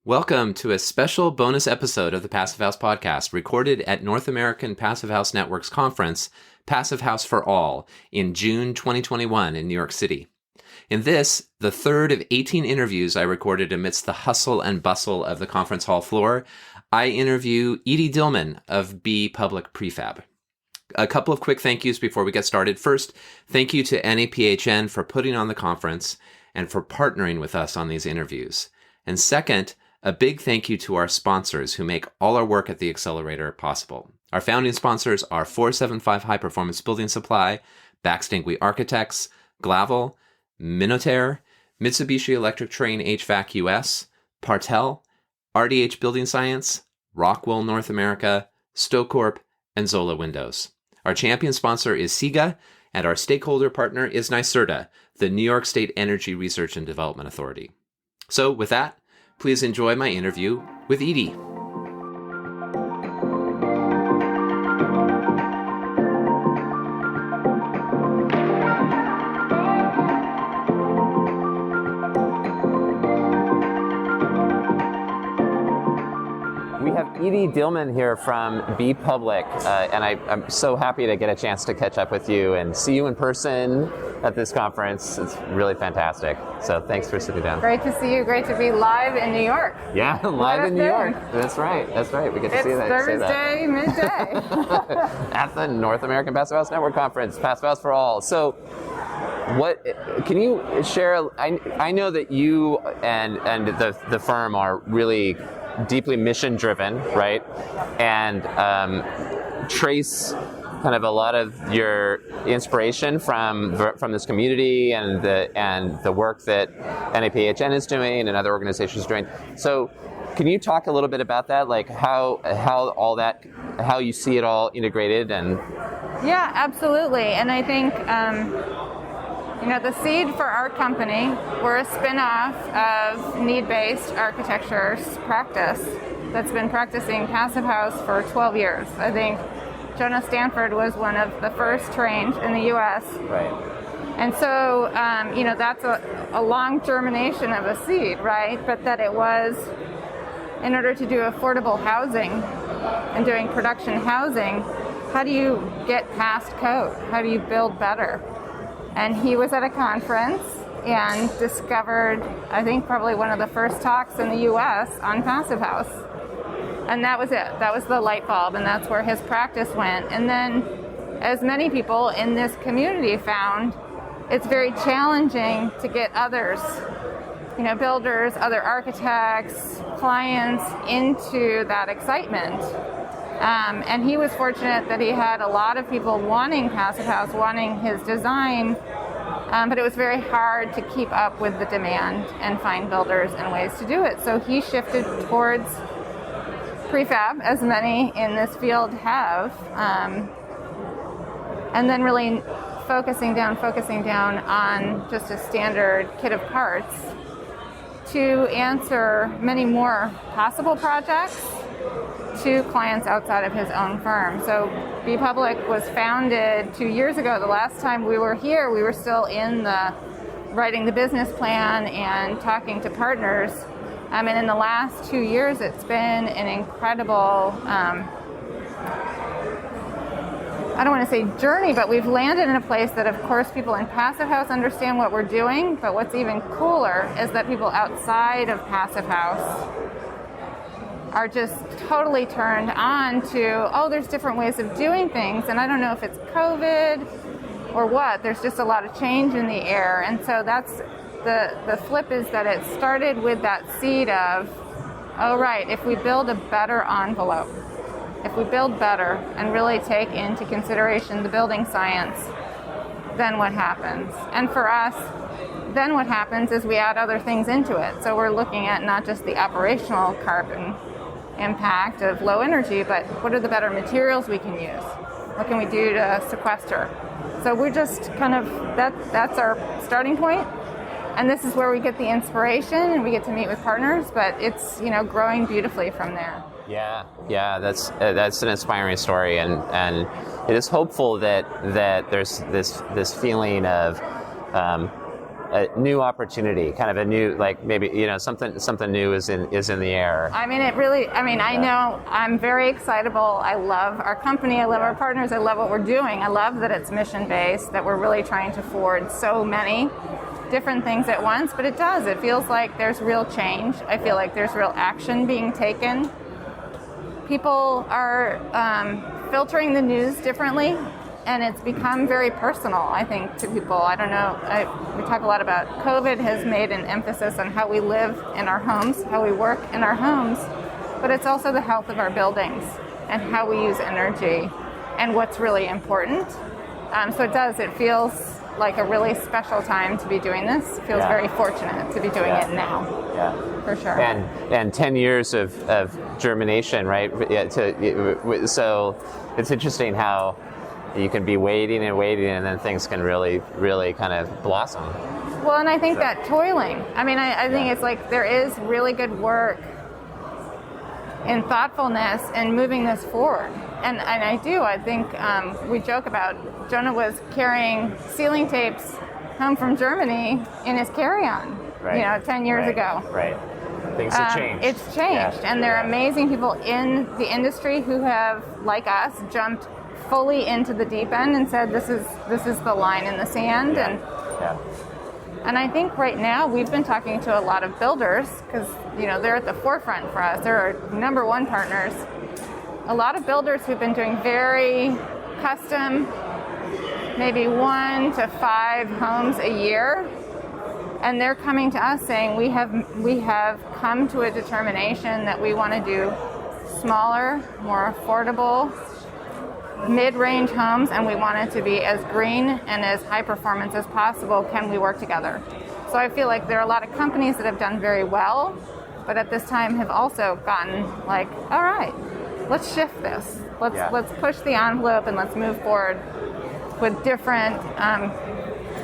Welcome to a special bonus episode of the Passive House podcast, recorded at North American Passive House Network's conference, Passive House for All, in June 2021 in New York City. In this, the third of 18 interviews I recorded amidst the hustle and bustle of the conference hall floor, I interview Edie Dillman of Be Public Prefab. A couple of quick thank yous before we get started. First, thank you to NAPHN for putting on the conference and for partnering with us on these interviews. And second, a big thank you to our sponsors who make all our work at the Accelerator possible. Our founding sponsors are 475 High Performance Building Supply, Baxtingui Architects, Glavel, Minotaur, Mitsubishi Electric Train HVAC US, Partel, RDH Building Science, Rockwell North America, Stocorp, and Zola Windows. Our champion sponsor is SIGA, and our stakeholder partner is NYSERDA, the New York State Energy Research and Development Authority. So with that, please enjoy my interview with Edie. We have Edie Dillman here from Be Public, and I'm so happy to get a chance to catch up with you and see you in person at this conference. It's really fantastic. So thanks for sitting down. Great to see you. Great to be live in New York. Yeah, live in New York. That's right. We get to see that. It's Thursday midday. At the North American Passive House Network Conference, Passive House for All. So what can you share? I know that you and the firm are really deeply mission driven, right? And trace kind of a lot of your inspiration from this community and the work that NAPHN is doing and other organizations are doing. So can you talk a little bit about that, like how you see it all integrated? And yeah, absolutely. And I think the seed for our company, we're a spin-off of need-based architecture practice that's been practicing Passive House for 12 years. I think Jonas Stanford was one of the first trained in the U.S. Right. And so, that's a long germination of a seed, right? But that it was, in order to do affordable housing and doing production housing, how do you get past code? How do you build better? And he was at a conference and discovered, I think, probably one of the first talks in the U.S. on Passive House. And that was it. That was the light bulb, and that's where his practice went. And then, as many people in this community found, it's very challenging to get others, builders, other architects, clients into that excitement. And he was fortunate that he had a lot of people wanting Passive House, wanting his design, but it was very hard to keep up with the demand and find builders and ways to do it. So he shifted towards prefab, as many in this field have, and then really focusing down on just a standard kit of parts to answer many more possible projects to clients outside of his own firm. So Be Public was founded 2 years ago. The last time we were here, we were still in writing the business plan and talking to partners. And in the last 2 years, it's been an incredible, I don't want to say journey, but we've landed in a place that, of course, people in Passive House understand what we're doing. But what's even cooler is that people outside of Passive House are just totally turned on to, there's different ways of doing things. And I don't know if it's COVID or what. There's just a lot of change in the air. And so that's the flip, is that it started with that seed of, if we build a better envelope, if we build better and really take into consideration the building science, then what happens? And for us, then what happens is we add other things into it. So we're looking at not just the operational carbon impact of low energy, but what are the better materials we can use? What can we do to sequester? So we're just kind of, that's our starting point. And this is where we get the inspiration and we get to meet with partners, but it's, growing beautifully from there. Yeah, that's an inspiring story, and it is hopeful that there's this feeling of a new opportunity, kind of a new, like maybe, something new is in the air. I mean, I know I'm very excitable. I love our company. I love our partners. I love what we're doing. I love that it's mission-based, that we're really trying to forward so many different things at once, but it does. It feels like there's real change. I feel like there's real action being taken. People are filtering the news differently, and it's become very personal, I think, to people. I don't know. We talk a lot about COVID has made an emphasis on how we live in our homes, how we work in our homes, but it's also the health of our buildings and how we use energy and what's really important. So it feels like a really special time to be doing this. It feels very fortunate to be doing it now. Yeah, for sure. And 10 years of germination, right? So it's interesting how you can be waiting, and then things can really, really kind of blossom. Well, and I think that toiling. I mean, I think it's like there is really good work in thoughtfulness and moving this forward. And I think we joke about Jonah was carrying ceiling tapes home from Germany in his carry-on, 10 years ago. Right. Things have changed. It's changed, and there are amazing people in the industry who have, like us, jumped fully into the deep end and said, this is the line in the sand. And I think right now we've been talking to a lot of builders because they're at the forefront for us. They're our number one partners. A lot of builders who've been doing very custom, maybe 1 to 5 homes a year, and they're coming to us saying we have come to a determination that we want to do smaller, more affordable, mid-range homes, and we want it to be as green and as high performance as possible. Can we work together? So I feel like there are a lot of companies that have done very well, but at this time have also gotten like, all right, let's shift this. Let's push the envelope and let's move forward with different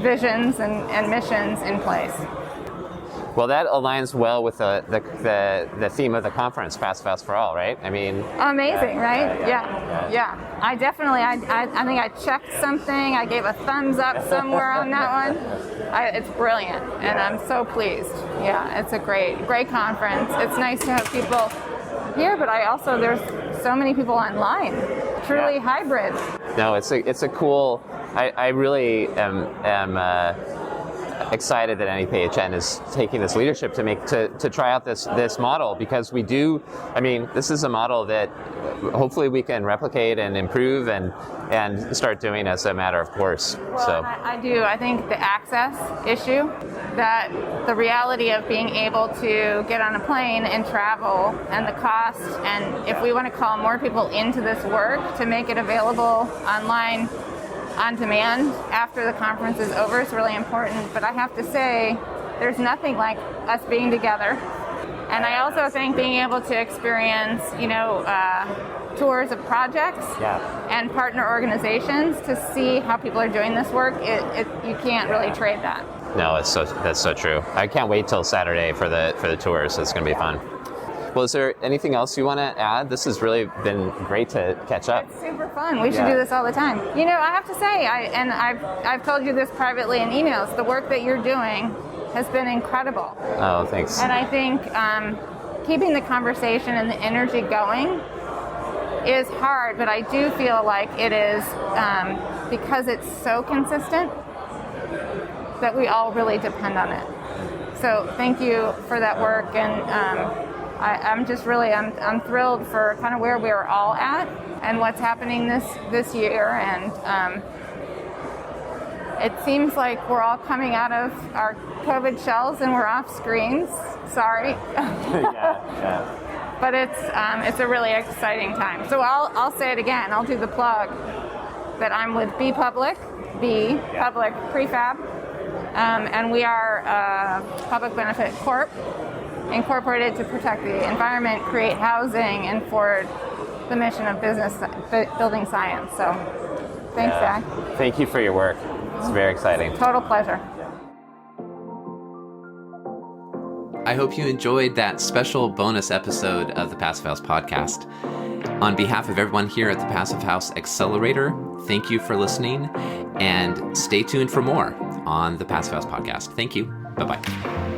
visions and missions in place. Well, that aligns well with the theme of the conference, Passive House for All, right? I mean, amazing, right? Yeah. I definitely, I think I checked something. I gave a thumbs up somewhere on that one. It's brilliant, and I'm so pleased. Yeah, it's a great conference. It's nice to have people here, but there's so many people online. Truly hybrid. No, it's a cool. I really am excited that NEPHN is taking this leadership to try out this model, because we do. I mean, this is a model that hopefully we can replicate and improve and start doing as a matter of course. Well, so I do. I think the access issue, that the reality of being able to get on a plane and travel, and the cost, and if we want to call more people into this work to make it available online on demand after the conference is over is really important. But I have to say, there's nothing like us being together. And I also think being able to experience, tours of projects and partner organizations to see how people are doing this work, you can't really trade that. No, that's so true. I can't wait till Saturday for the tours. It's going to be fun. Well, is there anything else you want to add? This has really been great to catch up. It's super fun. We should do this all the time. I have to say, I've told you this privately in emails, the work that you're doing has been incredible. Oh, thanks. And I think keeping the conversation and the energy going is hard, but I do feel like it is, because it's so consistent, that we all really depend on it. So thank you for that work, and I'm just really, I'm thrilled for kind of where we're all at and what's happening this year, and it seems like we're all coming out of our COVID shells and we're off screens. Sorry. Yeah. But it's a really exciting time. So I'll say it again. I'll do the plug that I'm with B Public Prefab, and we are a public benefit corp, incorporated to protect the environment, create housing, and forward the mission of building science. So thanks, Zach. Thank you for your work. It's very exciting. Total pleasure. I hope you enjoyed that special bonus episode of the Passive House podcast. On behalf of everyone here at the Passive House Accelerator, thank you for listening. And stay tuned for more on the Passive House podcast. Thank you. Bye-bye.